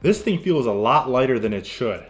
This thing feels a lot lighter than it should.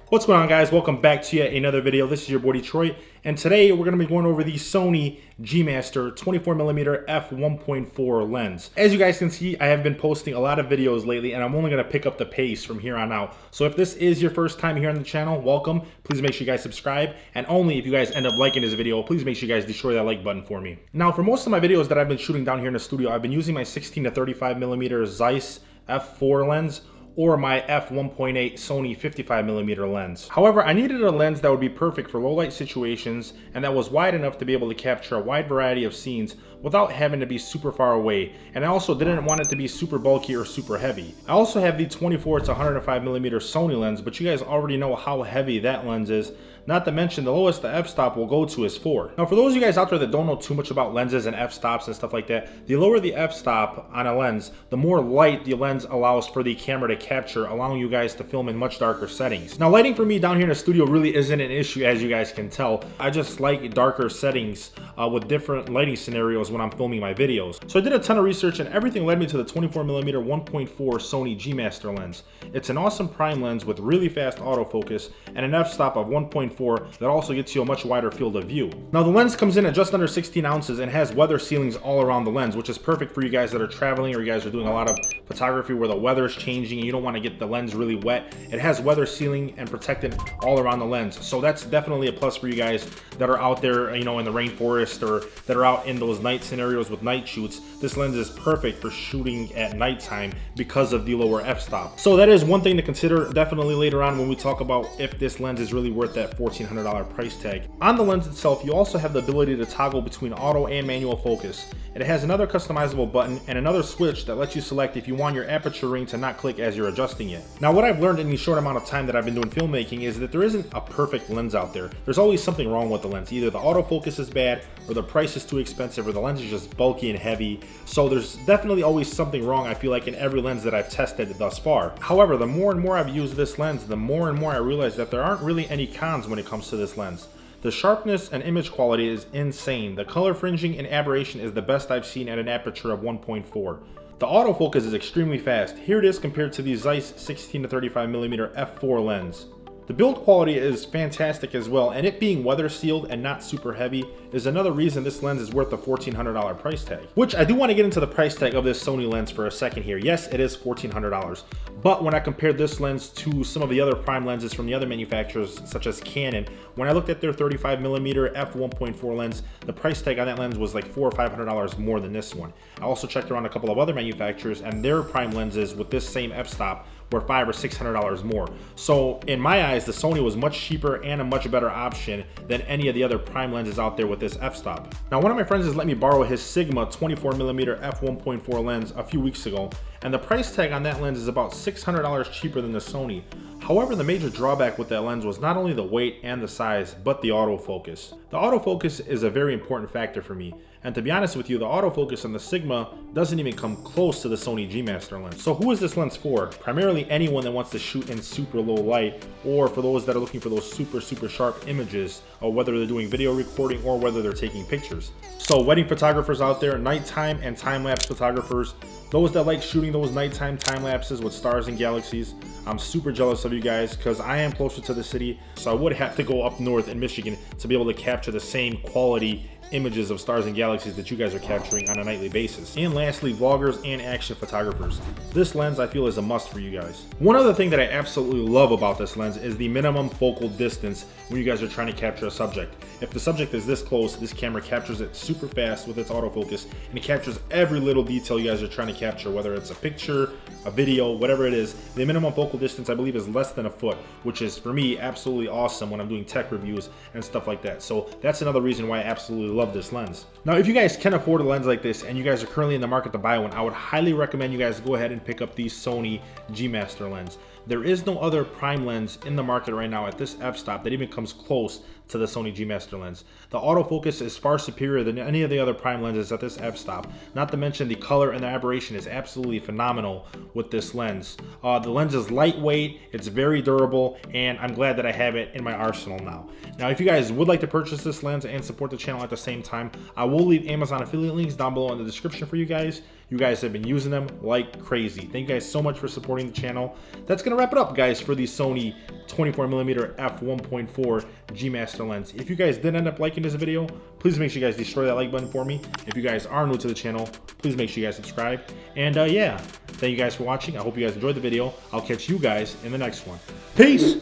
What's going on, guys? Welcome back to yet another video. This is your boy Detroit, and today we're going to be going over the Sony G Master 24mm f1.4 lens. As you guys can see, I have been posting a lot of videos lately, and I'm only going to pick up the pace from here on out. So if this is your first time here on the channel, welcome. Please make sure you guys subscribe, and only if you guys end up liking this video, please make sure you guys destroy that like button for me. Now, for most of my videos that I've been shooting down here in the studio, I've been using my 16-35mm Zeiss f4 lens, or my f1.8 Sony 55mm lens. However, I needed a lens that would be perfect for low light situations and that was wide enough to be able to capture a wide variety of scenes without having to be super far away, and I also didn't want it to be super bulky or super heavy. I also have the 24-105mm Sony lens, but you guys already know how heavy that lens is. Not to mention, the lowest the f-stop will go to is 4. Now, for those of you guys out there that don't know too much about lenses and f-stops and stuff like that, the lower the f-stop on a lens, the more light the lens allows for the camera to capture, allowing you guys to film in much darker settings. Now, lighting for me down here in the studio really isn't an issue, as you guys can tell. I just like darker settings with different lighting scenarios when I'm filming my videos. So I did a ton of research, and everything led me to the 24mm 1.4 Sony G Master lens. It's an awesome prime lens with really fast autofocus and an f-stop of 1.4 that also gets you a much wider field of view. Now, the lens comes in at just under 16 ounces and has weather sealings all around the lens, which is perfect for you guys that are traveling or you guys are doing a lot of photography where the weather is changing and you don't want to get the lens really wet. It has weather sealing and protectant all around the lens, so that's definitely a plus for you guys that are out there, you know, in the rainforest or that are out in those night scenarios with night shoots. This lens is perfect for shooting at nighttime because of the lower f-stop. So that is one thing to consider definitely later on when we talk about if this lens is really worth that $1,400 price tag. On the lens itself, you also have the ability to toggle between auto and manual focus. It has another customizable button and another switch that lets you select if you want your aperture ring to not click as you're adjusting it. Now, what I've learned in the short amount of time that I've been doing filmmaking is that there isn't a perfect lens out there. There's always something wrong with the lens. Either the autofocus is bad, or the price is too expensive, or the lens is just bulky and heavy. So there's definitely always something wrong, I feel like, in every lens that I've tested thus far. However, the more and more I've used this lens, the more and more I realize that there aren't really any cons when it comes to this lens. The sharpness and image quality is insane. The color fringing and aberration is the best I've seen at an aperture of 1.4. The autofocus is extremely fast. Here it is compared to the Zeiss 16-35mm f4 lens. The build quality is fantastic as well, and it being weather sealed and not super heavy is another reason this lens is worth the $1,400 price tag. Which I do want to get into the price tag of this Sony lens for a second here. Yes, it is $1,400, but when I compared this lens to some of the other prime lenses from the other manufacturers such as Canon, when I looked at their 35mm f1.4 lens, the price tag on that lens was like $400 or $500 more than this one. I also checked around a couple of other manufacturers, and their prime lenses with this same f-stop were $500 or $600 more. So in my eyes, the Sony was much cheaper and a much better option than any of the other prime lenses out there with this f-stop. Now, one of my friends has let me borrow his Sigma 24mm f1.4 lens a few weeks ago, and the price tag on that lens is about $600 cheaper than the Sony. However, the major drawback with that lens was not only the weight and the size, but the autofocus. The autofocus is a very important factor for me, and to be honest with you, the autofocus on the Sigma doesn't even come close to the Sony G Master lens. So who is this lens for? Primarily anyone that wants to shoot in super low light, or for those that are looking for those super sharp images, or whether they're doing video recording or whether they're taking pictures. So wedding photographers out there, nighttime and time-lapse photographers, those that like shooting those nighttime time lapses with stars and galaxies, I'm super jealous of you guys because I am closer to the city, so I would have to go up north in Michigan to be able to capture the same quality images of stars and galaxies that you guys are capturing on a nightly basis. And lastly, vloggers and action photographers. This lens I feel is a must for you guys. One other thing that I absolutely love about this lens is the minimum focal distance when you guys are trying to capture a subject. If the subject is this close, this camera captures it super fast with its autofocus, and it captures every little detail you guys are trying to capture, whether it's a picture, a video, whatever it is. The minimum focal distance I believe is less than a foot, which is for me absolutely awesome when I'm doing tech reviews and stuff like that. So that's another reason why I absolutely love this lens. Now, if you guys can afford a lens like this and you guys are currently in the market to buy one, I would highly recommend you guys go ahead and pick up the Sony G Master lens. There is no other prime lens in the market right now at this f-stop that even comes close to the Sony G Master lens. The autofocus is far superior than any of the other prime lenses at this f-stop. Not to mention the color and the aberration is absolutely phenomenal with this lens. The lens is lightweight, it's very durable, and I'm glad that I have it in my arsenal now. Now, if you guys would like to purchase this lens and support the channel at the same time, I will leave Amazon affiliate links down below in the description for you guys. You guys have been using them like crazy. Thank you guys so much for supporting the channel. That's gonna wrap it up, guys, for the Sony 24mm f1.4 G Master lens. If you guys did end up liking this video, please make sure you guys destroy that like button for me. If you guys are new to the channel, please make sure you guys subscribe. And yeah, thank you guys for watching. I hope you guys enjoyed the video. I'll catch you guys in the next one. Peace!